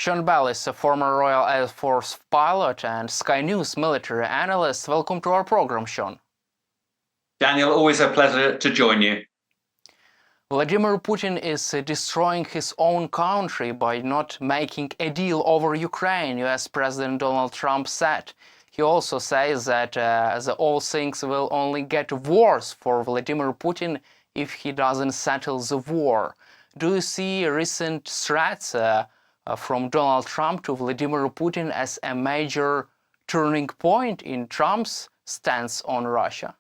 SeanBell is a former Royal Air Force pilot and Sky News military analyst. Welcome to our program, Sean. Daniel, always a pleasure to join you. Vladimir Putin is destroying his own country by not making a deal over Ukraine, US President Donald Trump said. He also says that all things will only get worse for Vladimir Putin if he doesn't settle the war. Do you see recent threats from Donald Trump to Vladimir Putin as a major turning point in Trump's stance on Russia?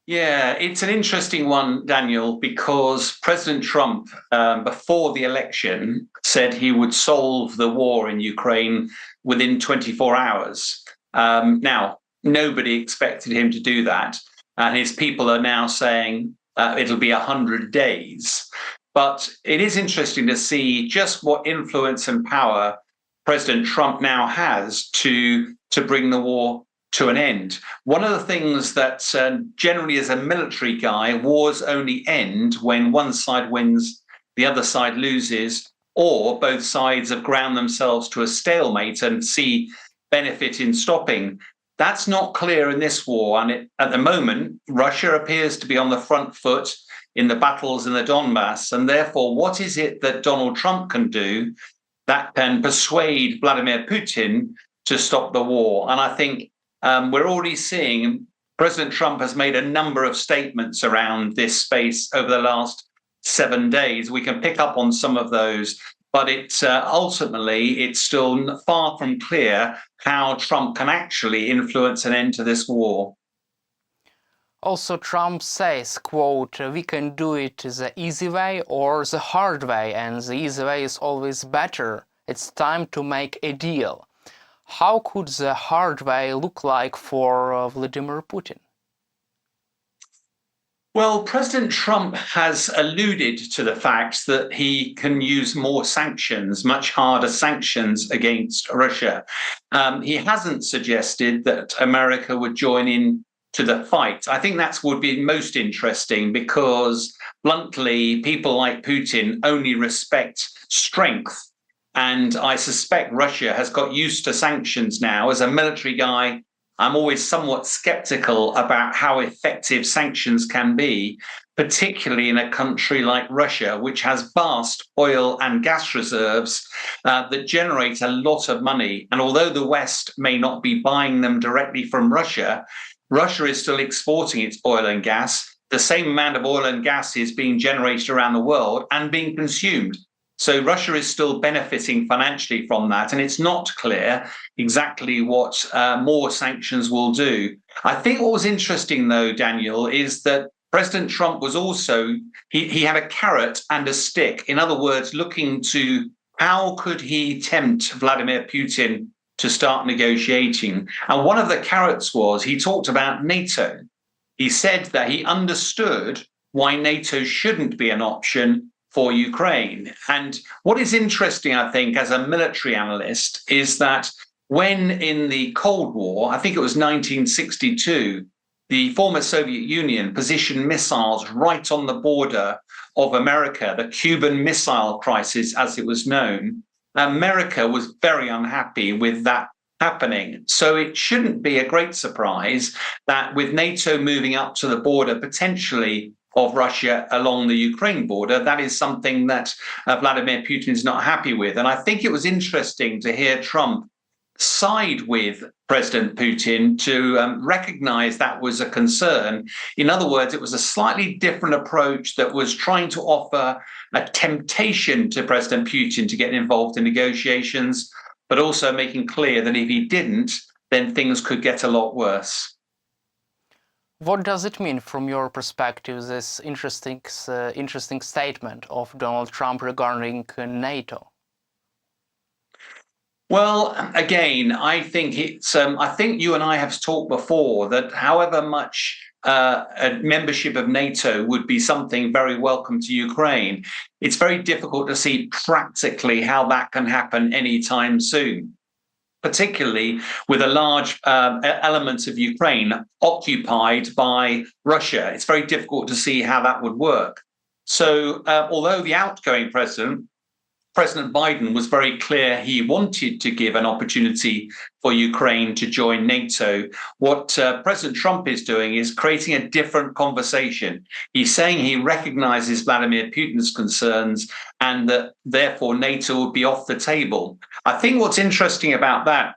Yeah, it's an interesting one, Daniel, because President Trump, before the election, said he would solve the war in Ukraine within 24 hours. Now, nobody expected him to do that. And his people are now saying it'll be 100 days. But it is interesting to see just what influence and power President Trump now has to bring the war to an end. One of the things that generally as a military guy, wars only end when one side wins, the other side loses, or both sides have ground themselves to a stalemate and see benefit in stopping. That's not clear in this war. And at the moment, Russia appears to be on the front foot in the battles in the Donbass. And therefore, what is it that Donald Trump can do that can persuade Vladimir Putin to stop the war? And I think we're already seeing President Trump has made a number of statements around this space over the last 7 days. We can pick up on some of those, but ultimately it's still far from clear how Trump can actually influence an end to this war. Also, Trump says, quote, "We can do it the easy way or the hard way, and the easy way is always better. It's time to make a deal." How could the hard way look like for Vladimir Putin? Well, President Trump has alluded to the fact that he can use more sanctions, much harder sanctions against Russia. He hasn't suggested that America would join in to the fight. I think that would be most interesting because, bluntly, people like Putin only respect strength. And I suspect Russia has got used to sanctions now. As a military guy, I'm always somewhat skeptical about how effective sanctions can be, particularly in a country like Russia, which has vast oil and gas reserves that generate a lot of money. And although the West may not be buying them directly from Russia, Russia is still exporting its oil and gas. The same amount of oil and gas is being generated around the world and being consumed. So Russia is still benefiting financially from that, and it's not clear exactly what more sanctions will do. I think what was interesting, though, Daniel, is that President Trump was also, he had a carrot and a stick. In other words, looking to how could he tempt Vladimir Putin to start negotiating. And one of the carrots was he talked about NATO. He said that he understood why NATO shouldn't be an option for Ukraine. And what is interesting, I think, as a military analyst, is that when in the Cold War, I think it was 1962, the former Soviet Union positioned missiles right on the border of America, the Cuban Missile Crisis, as it was known. America was very unhappy with that happening. So it shouldn't be a great surprise that with NATO moving up to the border, potentially of Russia along the Ukraine border, that is something that Vladimir Putin is not happy with. And I think it was interesting to hear Trump side with President Putin to recognize that was a concern. In other words, it was a slightly different approach that was trying to offer a temptation to President Putin to get involved in negotiations, but also making clear that if he didn't, then things could get a lot worse. What does it mean from your perspective, this interesting statement of Donald Trump regarding NATO? Well, again, I think I think you and I have talked before that however much a membership of NATO would be something very welcome to Ukraine, it's very difficult to see practically how that can happen anytime soon, particularly with a large element of Ukraine occupied by Russia. It's very difficult to see how that would work. So although the outgoing president President Biden was very clear he wanted to give an opportunity for Ukraine to join NATO. What President Trump is doing is creating a different conversation. He's saying he recognizes Vladimir Putin's concerns and that therefore NATO would be off the table. I think what's interesting about that,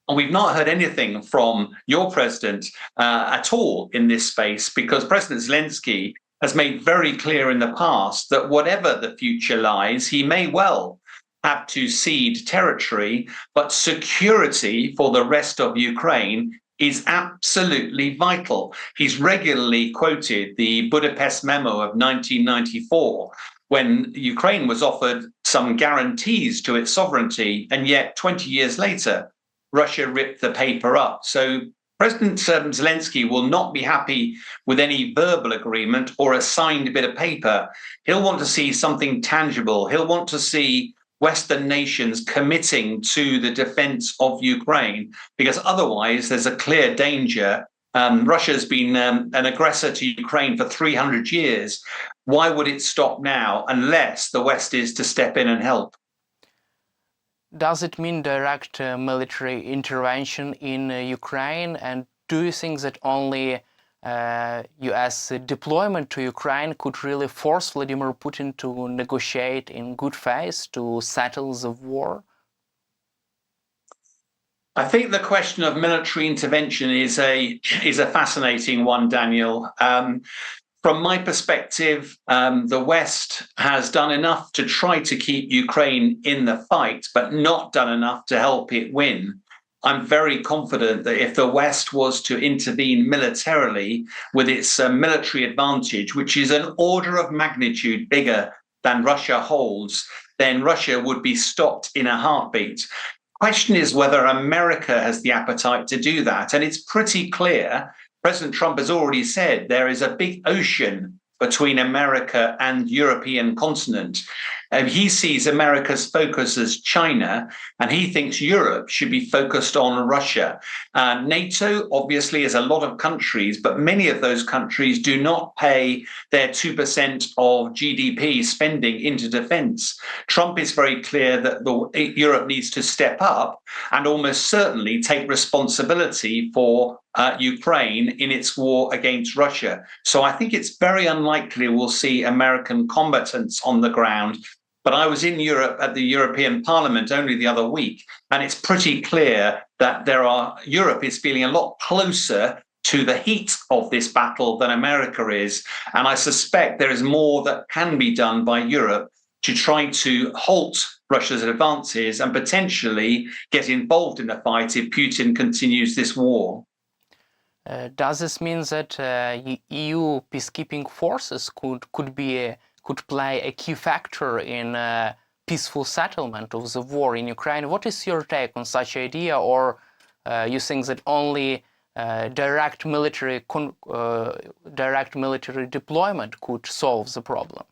and we've not heard anything from your president at all in this space, because President Zelensky has made very clear in the past that whatever the future lies, he may well have to cede territory, but security for the rest of Ukraine is absolutely vital. He's regularly quoted the Budapest Memo of 1994, when Ukraine was offered some guarantees to its sovereignty, and yet 20 years later, Russia ripped the paper up. So President Zelensky will not be happy with any verbal agreement or a signed bit of paper. He'll want to see something tangible. He'll want to see Western nations committing to the defense of Ukraine, because otherwise there's a clear danger. Russia's been an aggressor to Ukraine for 300 years. Why would it stop now unless the West is to step in and help? Does it mean direct military intervention in Ukraine? And do you think that only US deployment to Ukraine could really force Vladimir Putin to negotiate in good faith to settle the war? I think the question of military intervention is a fascinating one, Daniel. From my perspective, the West has done enough to try to keep Ukraine in the fight, but not done enough to help it win. I'm very confident that if the West was to intervene militarily with its military advantage, which is an order of magnitude bigger than Russia holds, then Russia would be stopped in a heartbeat. Question is whether America has the appetite to do that. And it's pretty clear. President Trump has already said there is a big ocean between America and European continent. He sees America's focus as China, and he thinks Europe should be focused on Russia. NATO obviously is a lot of countries, but many of those countries do not pay their 2% of GDP spending into defense. Trump is very clear that Europe needs to step up and almost certainly take responsibility for Ukraine in its war against Russia. So I think it's very unlikely we'll see American combatants on the ground. But I was in Europe at the European Parliament only the other week, and it's pretty clear that Europe is feeling a lot closer to the heat of this battle than America is. And I suspect there is more that can be done by Europe to try to halt Russia's advances and potentially get involved in the fight if Putin continues this war. Does this mean that EU peacekeeping forces could play a key factor in peaceful settlement of the war in Ukraine? What is your take on such idea, or you think that only direct military deployment could solve the problem?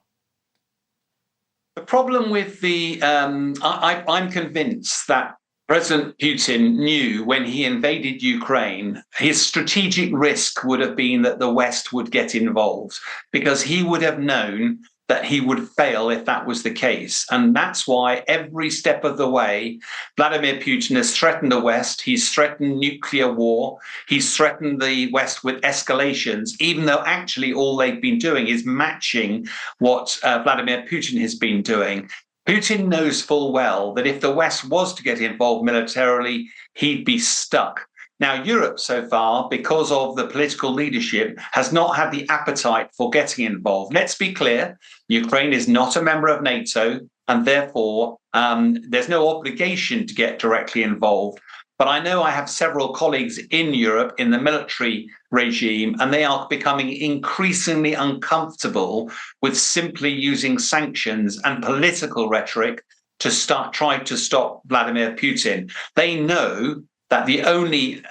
The problem with I'm convinced that President Putin knew when he invaded Ukraine, his strategic risk would have been that the West would get involved, because he would have known that he would fail if that was the case. And that's why every step of the way, Vladimir Putin has threatened the West. He's threatened nuclear war. He's threatened the West with escalations, even though actually all they've been doing is matching what Vladimir Putin has been doing. Putin knows full well that if the West was to get involved militarily, he'd be stuck. Now, Europe so far, because of the political leadership, has not had the appetite for getting involved. Let's be clear, Ukraine is not a member of NATO, and therefore there's no obligation to get directly involved. But I know I have several colleagues in Europe in the military regime, and they are becoming increasingly uncomfortable with simply using sanctions and political rhetoric to try to stop Vladimir Putin. They know that the only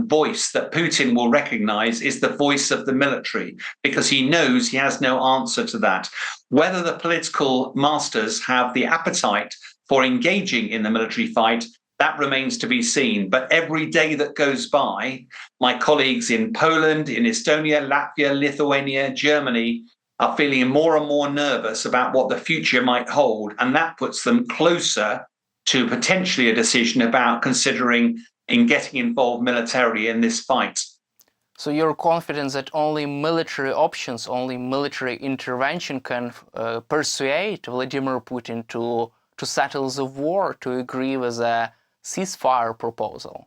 voice that Putin will recognize is the voice of the military, because he knows he has no answer to that. Whether the political masters have the appetite for engaging in the military fight, that remains to be seen. But every day that goes by, my colleagues in Poland, in Estonia, Latvia, Lithuania, Germany are feeling more and more nervous about what the future might hold. And that puts them closer to potentially a decision about considering in getting involved militarily in this fight. So you're confident that only military options, only military intervention can persuade Vladimir Putin to settle the war, to agree with a ceasefire proposal?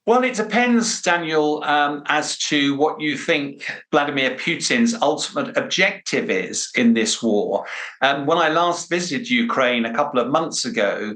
Well, it depends, Daniel, as to what you think Vladimir Putin's ultimate objective is in this war. When I last visited Ukraine a couple of months ago,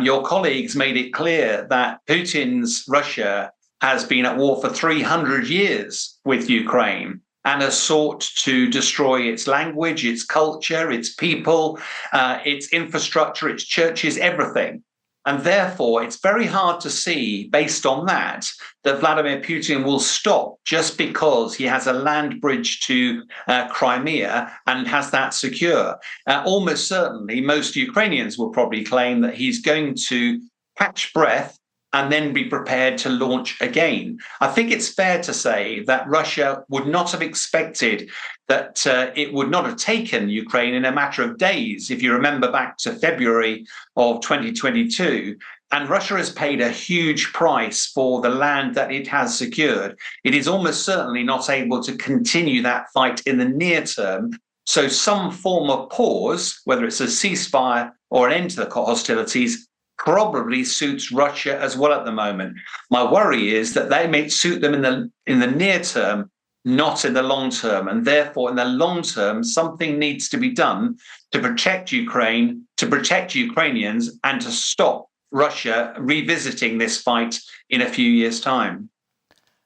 your colleagues made it clear that Putin's Russia has been at war for 300 years with Ukraine and has sought to destroy its language, its culture, its people, its infrastructure, its churches, everything. And therefore, it's very hard to see, based on that Vladimir Putin will stop just because he has a land bridge to Crimea and has that secure. Almost certainly, most Ukrainians will probably claim that he's going to catch breath and then be prepared to launch again. I think it's fair to say that Russia would not have expected that it would not have taken Ukraine in a matter of days, if you remember back to February of 2022. And Russia has paid a huge price for the land that it has secured. It is almost certainly not able to continue that fight in the near term. So some form of pause, whether it's a ceasefire or an end to the hostilities, probably suits Russia as well at the moment. My worry is that they may suit them in the near term, not in the long term. And therefore, in the long term, something needs to be done to protect Ukraine, to protect Ukrainians, and to stop Russia revisiting this fight in a few years' time.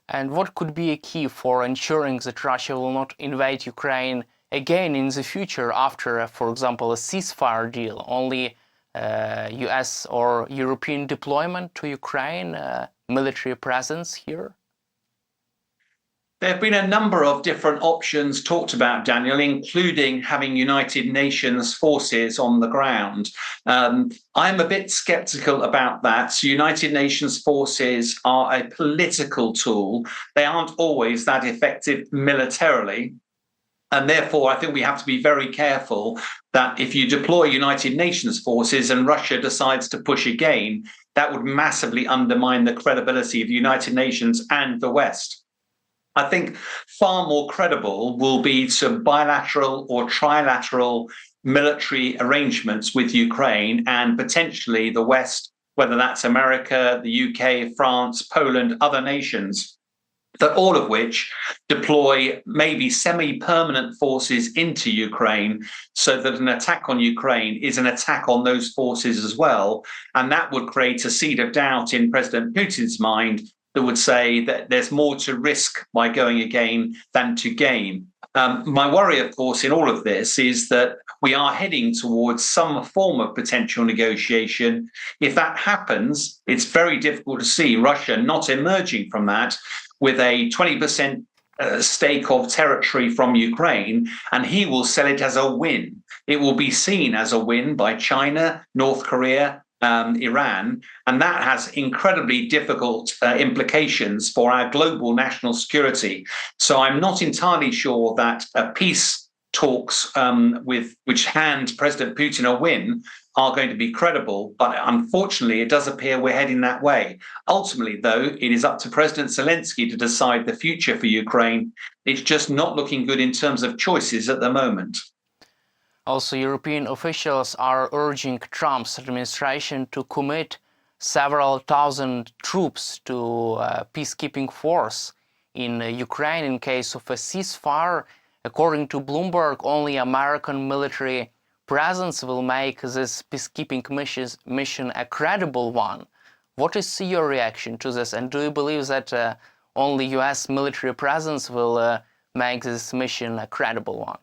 And what could be a key for ensuring that Russia will not invade Ukraine again in the future after, for example, a ceasefire deal? Only US or European deployment to Ukraine, military presence here? There have been a number of different options talked about, Daniel, including having United Nations forces on the ground. I'm a bit skeptical about that. United Nations forces are a political tool. They aren't always that effective militarily. And therefore, I think we have to be very careful that if you deploy United Nations forces and Russia decides to push again, that would massively undermine the credibility of the United Nations and the West. I think far more credible will be some bilateral or trilateral military arrangements with Ukraine and potentially the West, whether that's America, the UK, France, Poland, other nations, that all of which deploy maybe semi-permanent forces into Ukraine so that an attack on Ukraine is an attack on those forces as well. And that would create a seed of doubt in President Putin's mind that would say that there's more to risk by going again than to gain. My worry, of course, in all of this is that we are heading towards some form of potential negotiation. If that happens, it's very difficult to see Russia not emerging from that with a 20% stake of territory from Ukraine, and he will sell it as a win. It will be seen as a win by China, North Korea, Iran, and that has incredibly difficult implications for our global national security. So I'm not entirely sure that peace talks which hand President Putin a win are going to be credible, but unfortunately it does appear we're heading that way. Ultimately, though, it is up to President Zelensky to decide the future for Ukraine. It's just not looking good in terms of choices at the moment. Also, European officials are urging Trump's administration to commit several thousand troops to a peacekeeping force in Ukraine in case of a ceasefire. According to Bloomberg, only American military presence will make this peacekeeping mission a credible one. What is your reaction to this? And do you believe that only US military presence will make this mission a credible one?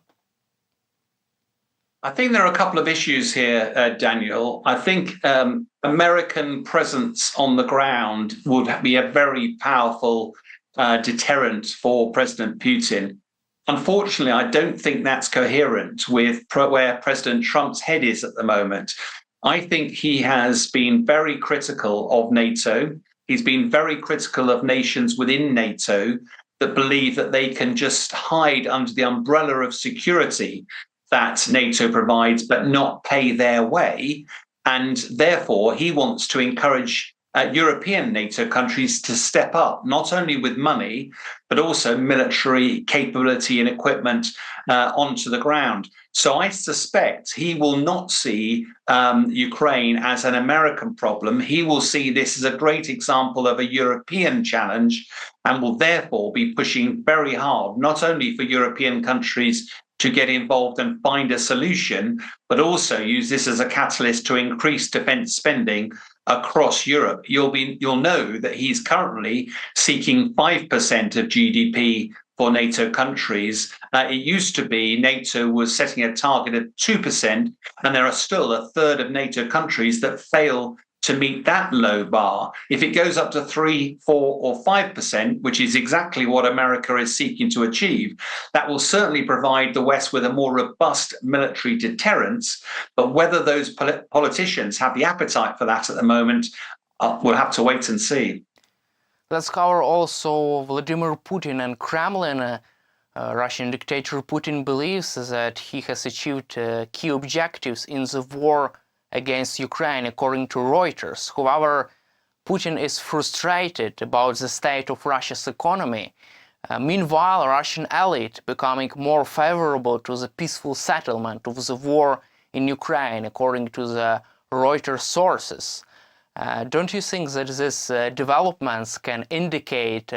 I think there are a couple of issues here, Daniel. I think American presence on the ground would be a very powerful deterrent for President Putin. Unfortunately, I don't think that's coherent with where President Trump's head is at the moment. I think he has been very critical of NATO. He's been very critical of nations within NATO. that believe that they can just hide under the umbrella of security that NATO provides, but not pay their way. And therefore, he wants to encourage European NATO countries to step up, not only with money, but also military capability and equipment onto the ground. So I suspect he will not see Ukraine as an American problem. He will see this as a great example of a European challenge and will therefore be pushing very hard, not only for European countries to get involved and find a solution, but also use this as a catalyst to increase defence spending across Europe. You'll know that he's currently seeking 5% of GDP for NATO countries. It used to be NATO was setting a target of 2%, and there are still a third of NATO countries that fail to meet that low bar. If it goes up to 3, 4, or 5%, which is exactly what America is seeking to achieve, that will certainly provide the West with a more robust military deterrence. But whether those politicians have the appetite for that at the moment, we'll have to wait and see. Let's cover also Vladimir Putin and Kremlin. Russian dictator Putin believes that he has achieved key objectives in the war against Ukraine, according to Reuters. However, Putin is frustrated about the state of Russia's economy. Meanwhile, Russian elite becoming more favorable to the peaceful settlement of the war in Ukraine, according to the Reuters sources. Don't you think that these developments can indicate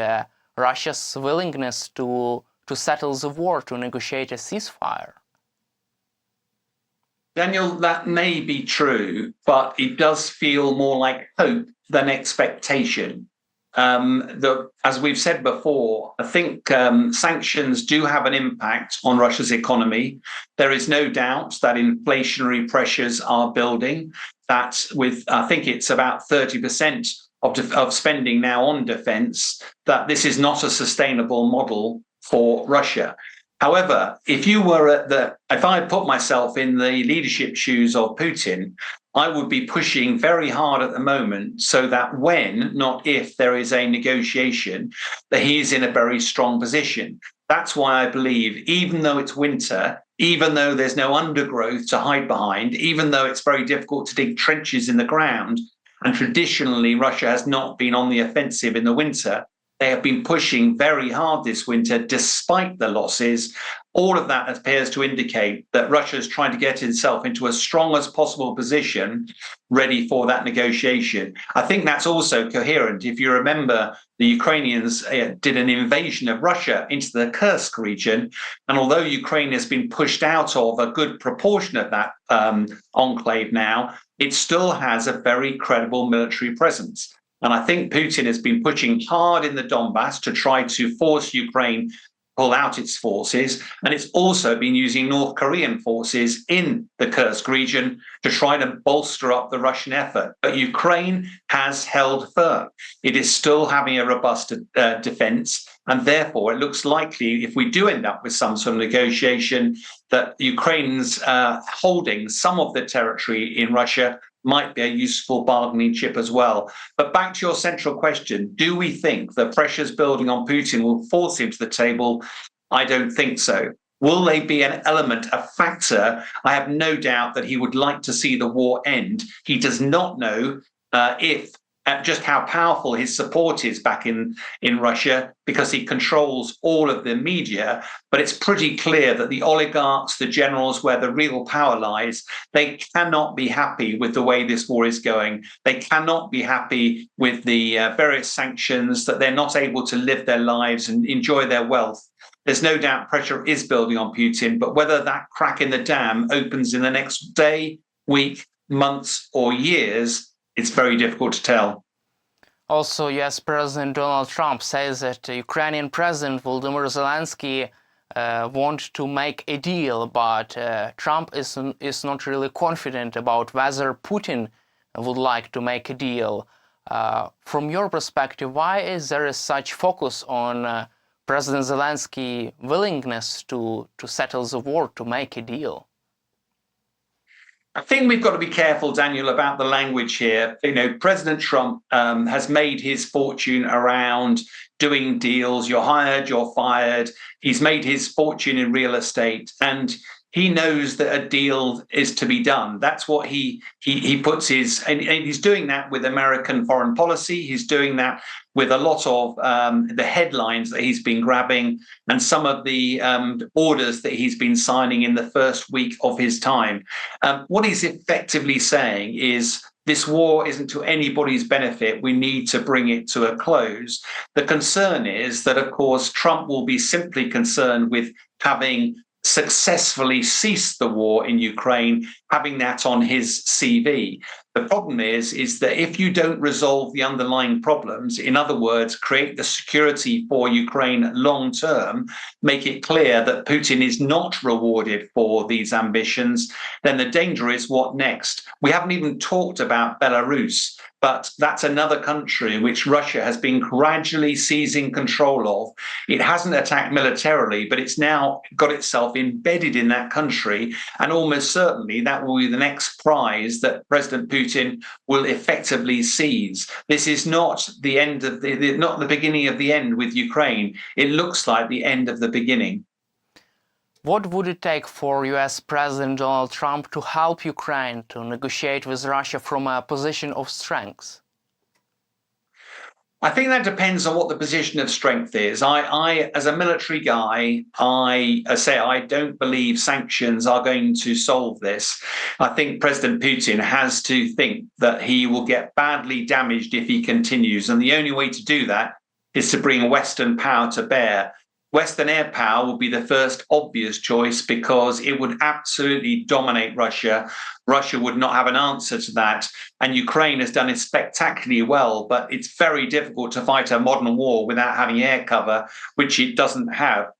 Russia's willingness to settle the war, to negotiate a ceasefire? Daniel, that may be true, but it does feel more like hope than expectation. As we've said before, I think sanctions do have an impact on Russia's economy. There is no doubt that inflationary pressures are building. That with, I think it's about 30% of spending now on defense, that this is not a sustainable model for Russia. However, if I put myself in the leadership shoes of Putin, I would be pushing very hard at the moment so that when, not if, there is a negotiation, that he's in a very strong position. That's why I believe, even though it's winter, even though there's no undergrowth to hide behind, even though it's very difficult to dig trenches in the ground, and traditionally Russia has not been on the offensive in the winter, they have been pushing very hard this winter despite the losses. All of that appears to indicate that Russia is trying to get itself into as strong as possible position, ready for that negotiation. I think that's also coherent. If you remember, the Ukrainians did an invasion of Russia into the Kursk region. And although Ukraine has been pushed out of a good proportion of that enclave now, it still has a very credible military presence. And I think Putin has been pushing hard in the Donbass to try to force Ukraine pull out its forces. And it's also been using North Korean forces in the Kursk region to try to bolster up the Russian effort. But Ukraine has held firm. It is still having a robust defense. And therefore, it looks likely, if we do end up with some sort of negotiation, that Ukraine's holding some of the territory in Russia might be a useful bargaining chip as well. But back to your central question, do we think the pressures building on Putin will force him to the table? I don't think so. Will they be an element, a factor? I have no doubt that he would like to see the war end. He does not know just how powerful his support is back in Russia, because he controls all of the media. But it's pretty clear that the oligarchs, the generals, where the real power lies, they cannot be happy with the way this war is going. They cannot be happy with the various sanctions, that they're not able to live their lives and enjoy their wealth. There's no doubt pressure is building on Putin, but whether that crack in the dam opens in the next day, week, months, or years, it's very difficult to tell. Also, US President Donald Trump says that Ukrainian President Volodymyr Zelenskyi want to make a deal, but Trump is not really confident about whether Putin would like to make a deal. From your perspective, why is there such focus on President Zelenskyi's willingness to settle the war, to make a deal? I think we've got to be careful, Daniel, about the language here. You know, President Trump has made his fortune around doing deals. You're hired, you're fired. He's made his fortune in real estate, and he knows that a deal is to be done. That's what he puts his, and he's doing that with American foreign policy. He's doing that with a lot of the headlines that he's been grabbing and some of the orders that he's been signing in the first week of his time. What he's effectively saying is, this war isn't to anybody's benefit. We need to bring it to a close. The concern is that, of course, Trump will be simply concerned with having successfully ceased the war in Ukraine, having that on his CV. The problem is that if you don't resolve the underlying problems, in other words, create the security for Ukraine long term, make it clear that Putin is not rewarded for these ambitions, then the danger is what next? We haven't even talked about Belarus, but that's another country which Russia has been gradually seizing control of. It hasn't attacked militarily, but it's now got itself embedded in that country, and almost certainly that will be the next prize that President Putin will effectively seize. This is not the end of not the beginning of the end with Ukraine. It looks like the end of the beginning. What would it take for US President Donald Trump to help Ukraine to negotiate with Russia from a position of strength? I think that depends on what the position of strength is. I as a military guy, I say I don't believe sanctions are going to solve this. I think President Putin has to think that he will get badly damaged if he continues. And the only way to do that is to bring Western power to bear. Western air power would be the first obvious choice because it would absolutely dominate Russia. Russia would not have an answer to that. And Ukraine has done it spectacularly well, but it's very difficult to fight a modern war without having air cover, which it doesn't have.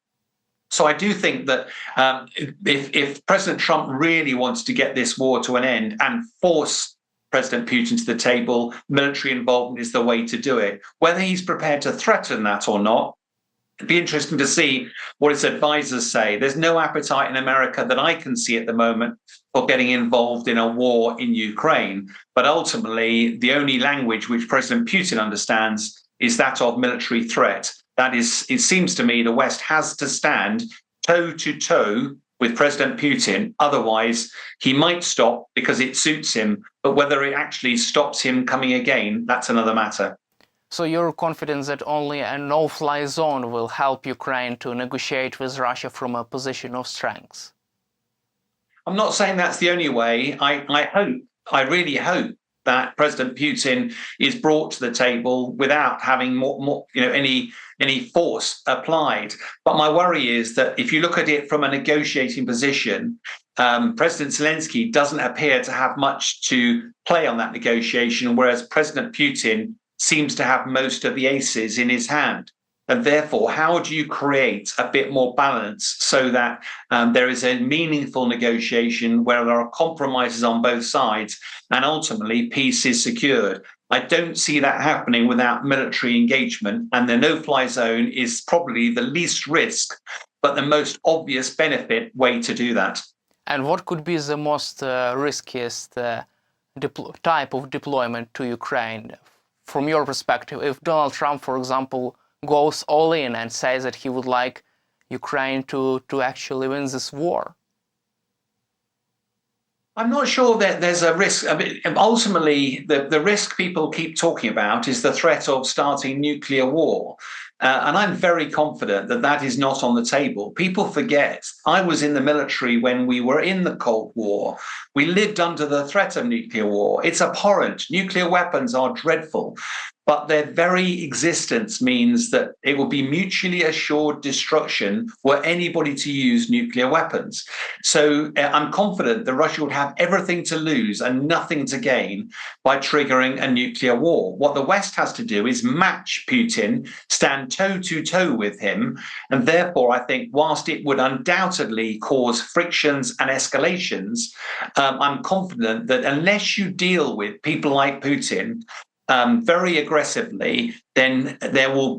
So I do think that if President Trump really wants to get this war to an end and force President Putin to the table, military involvement is the way to do it. Whether he's prepared to threaten that or not, it'd be interesting to see what his advisors say. There's no appetite in America that I can see at the moment for getting involved in a war in Ukraine. But ultimately, the only language which President Putin understands is that of military threat. That is, it seems to me the West has to stand toe to toe with President Putin. Otherwise, he might stop because it suits him. But whether it actually stops him coming again, that's another matter. So you're confident that only a no-fly zone will help Ukraine to negotiate with Russia from a position of strength? I'm not saying that's the only way. I really hope that President Putin is brought to the table without having any force applied. But my worry is that if you look at it from a negotiating position, President Zelenskyi doesn't appear to have much to play on that negotiation, whereas President Putin seems to have most of the aces in his hand. And therefore, how do you create a bit more balance so that there is a meaningful negotiation where there are compromises on both sides and ultimately peace is secured? I don't see that happening without military engagement, and the no-fly zone is probably the least risk, but the most obvious benefit way to do that. And what could be the most riskiest type of deployment to Ukraine? From your perspective, if Donald Trump, for example, goes all in and says that he would like Ukraine to actually win this war? I'm not sure that there's a risk. I mean, ultimately, the risk people keep talking about is the threat of starting nuclear war. And I'm very confident that that is not on the table. People forget, I was in the military when we were in the Cold War. We lived under the threat of nuclear war. It's abhorrent. Nuclear weapons are dreadful. But their very existence means that it will be mutually assured destruction were anybody to use nuclear weapons. So I'm confident that Russia would have everything to lose and nothing to gain by triggering a nuclear war. What the West has to do is match Putin, stand toe to toe with him. And therefore, I think whilst it would undoubtedly cause frictions and escalations, I'm confident that unless you deal with people like Putin, very aggressively, then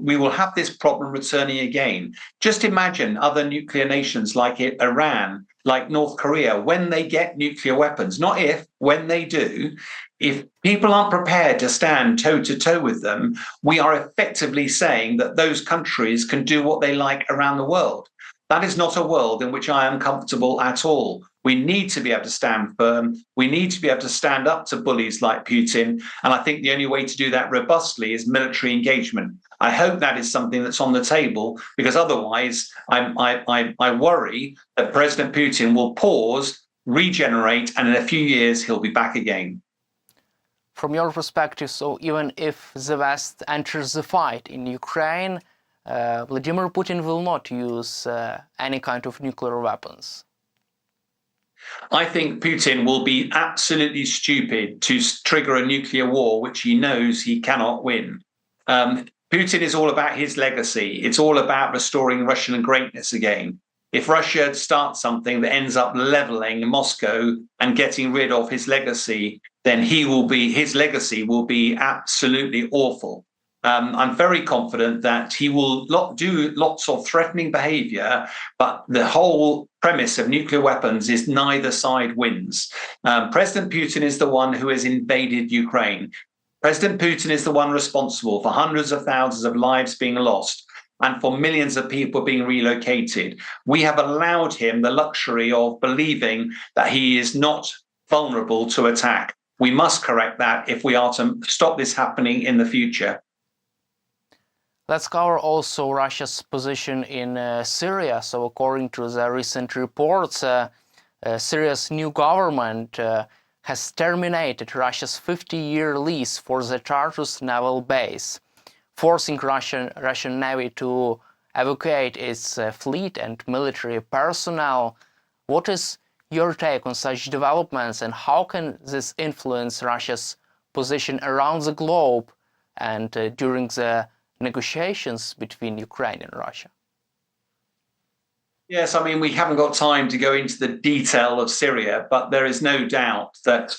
we will have this problem returning again. Just imagine other nuclear nations like Iran like North Korea, when they get nuclear weapons, not if, when they do, if people aren't prepared to stand toe to toe with them, we are effectively saying that those countries can do what they like around the world. That is not a world in which I am comfortable at all. We need to be able to stand firm. We need to be able to stand up to bullies like Putin. And I think the only way to do that robustly is military engagement. I hope that is something that's on the table, because otherwise I worry that President Putin will pause, regenerate, and in a few years he'll be back again. From your perspective, so even if the West enters the fight in Ukraine, Vladimir Putin will not use any kind of nuclear weapons? I think Putin will be absolutely stupid to trigger a nuclear war, which he knows he cannot win. Putin is all about his legacy. It's all about restoring Russian greatness again. If Russia starts something that ends up leveling Moscow and getting rid of his legacy, then his legacy will be absolutely awful. I'm very confident that he will do lots of threatening behavior, but the whole premise of nuclear weapons is neither side wins. President Putin is the one who has invaded Ukraine. President Putin is the one responsible for hundreds of thousands of lives being lost and for millions of people being relocated. We have allowed him the luxury of believing that he is not vulnerable to attack. We must correct that if we are to stop this happening in the future. Let's cover also Russia's position in Syria. So according to the recent reports, Syria's new government has terminated Russia's 50-year lease for the Tartus naval base, forcing Russian Navy to evacuate its fleet and military personnel. What is your take on such developments, and how can this influence Russia's position around the globe and during the negotiations between Ukraine and Russia? Yes, I mean, we haven't got time to go into the detail of Syria, but there is no doubt that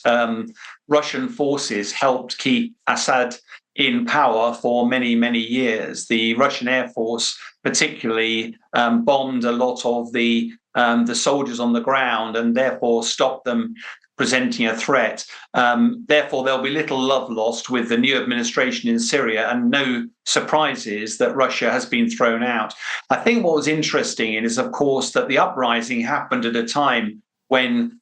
Russian forces helped keep Assad in power for many, many years. The Russian Air Force particularly bombed a lot of the soldiers on the ground and therefore stopped them presenting a threat. Therefore, there'll be little love lost with the new administration in Syria, and no surprises that Russia has been thrown out. I think what was interesting is, of course, that the uprising happened at a time when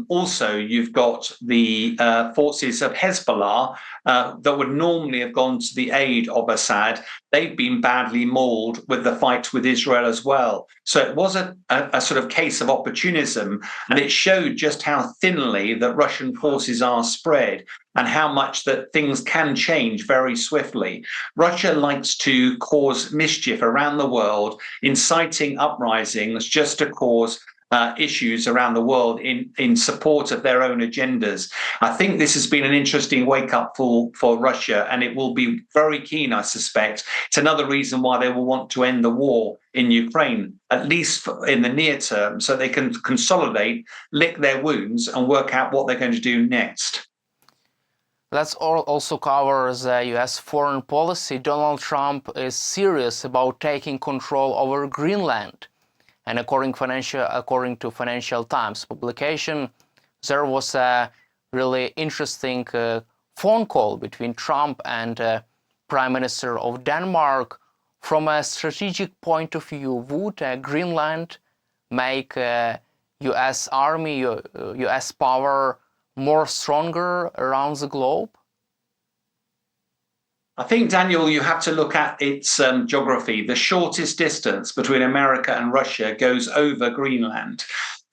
also you've got the forces of Hezbollah that would normally have gone to the aid of Assad. They've been badly mauled with the fight with Israel as well. So it was a sort of case of opportunism, and it showed just how thinly that Russian forces are spread and how much that things can change very swiftly. Russia likes to cause mischief around the world, inciting uprisings just to cause issues around the world in support of their own agendas. I think this has been an interesting wake-up call for Russia, and it will be very keen, I suspect. It's another reason why they will want to end the war in Ukraine, at least in the near term, so they can consolidate, lick their wounds, and work out what they're going to do next. Let's also cover the US foreign policy. Donald Trump is serious about taking control over Greenland. And according to Financial Times publication, there was a really interesting phone call between Trump and Prime Minister of Denmark. From a strategic point of view, would Greenland make US army, US power more stronger around the globe? I think, Daniel, you have to look at its geography. The shortest distance between America and Russia goes over Greenland.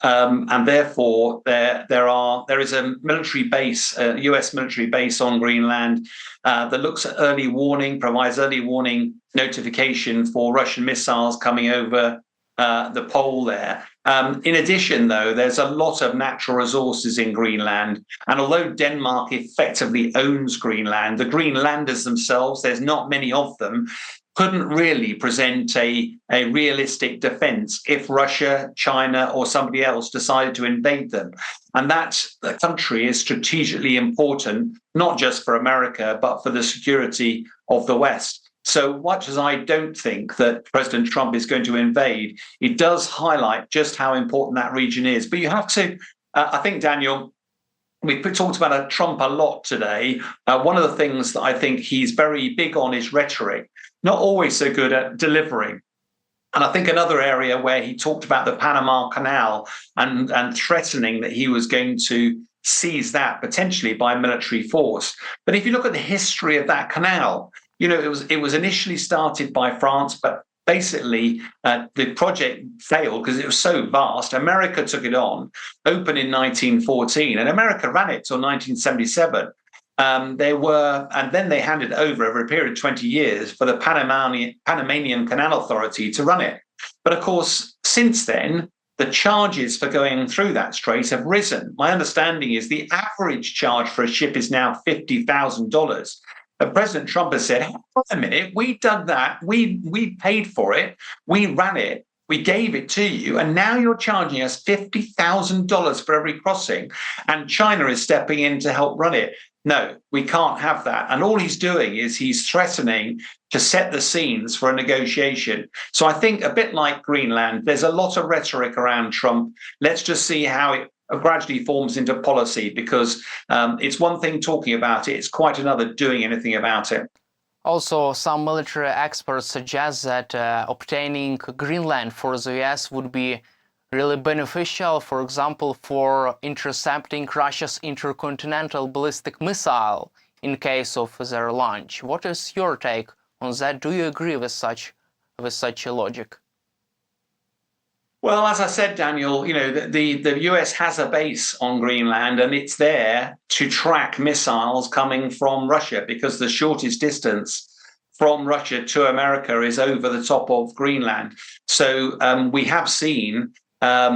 And therefore, there is a military base, a US military base on Greenland that looks at early warning, provides early warning notification for Russian missiles coming over the pole there. In addition, though, there's a lot of natural resources in Greenland. And although Denmark effectively owns Greenland, the Greenlanders themselves, there's not many of them, couldn't really present a realistic defense if Russia, China, or somebody else decided to invade them. And that country is strategically important, not just for America, but for the security of the West. So much as I don't think that President Trump is going to invade, it does highlight just how important that region is. But you have to, I think, Daniel, we've talked about Trump a lot today. One of the things that I think he's very big on is rhetoric, not always so good at delivering. And I think another area where he talked about the Panama Canal and threatening that he was going to seize that potentially by military force. But if you look at the history of that canal, you know, it was initially started by France, but basically the project failed because it was so vast. America took it on, opened in 1914, and America ran it till 1977. And then they handed it over a period of 20 years for the Panamanian Canal Authority to run it. But of course, since then, the charges for going through that strait have risen. My understanding is the average charge for a ship is now $50,000. But President Trump has said, hold on a minute, we done that, we paid for it, we ran it, we gave it to you, and now you're charging us $50,000 for every crossing, and China is stepping in to help run it. No, we can't have that. And all he's doing is he's threatening to set the scenes for a negotiation. So I think a bit like Greenland, there's a lot of rhetoric around Trump. Let's just see how it gradually forms into policy, because it's one thing talking about it, it's quite another doing anything about it. Also, some military experts suggest that obtaining Greenland for the US would be really beneficial, for example, for intercepting Russia's intercontinental ballistic missile in case of their launch. What is your take on that? Do you agree with such a logic? Well, as I said, Daniel, you know, the US has a base on Greenland, and it's there to track missiles coming from Russia, because the shortest distance from Russia to America is over the top of Greenland. So we have seen a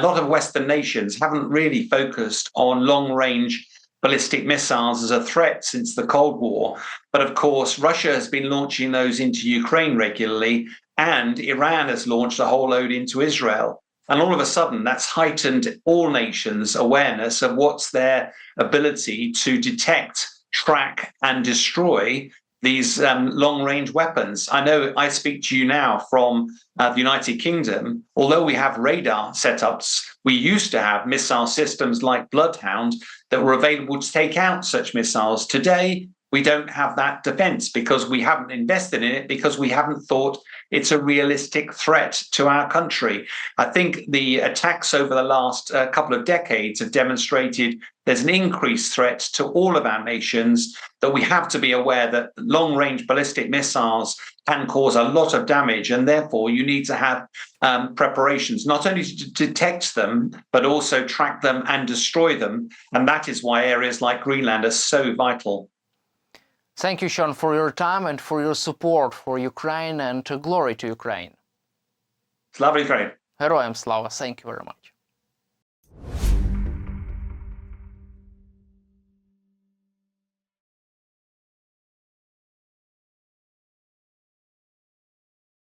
lot of Western nations haven't really focused on long-range ballistic missiles as a threat since the Cold War. But of course, Russia has been launching those into Ukraine regularly, and Iran has launched a whole load into Israel. And all of a sudden, that's heightened all nations' awareness of what's their ability to detect, track, and destroy these long-range weapons. I know I speak to you now from the United Kingdom. Although we have radar setups, we used to have missile systems like Bloodhound that were available to take out such missiles. Today, we don't have that defense because we haven't invested in it, because we haven't thought it's a realistic threat to our country. I think the attacks over the last couple of decades have demonstrated there's an increased threat to all of our nations, that we have to be aware that long-range ballistic missiles can cause a lot of damage, and therefore you need to have preparations, not only to detect them, but also track them and destroy them. And that is why areas like Greenland are so vital. Thank you, Sean, for your time and for your support for Ukraine, and glory to Ukraine. Slava Ukraine. Героям слава. Thank you very much.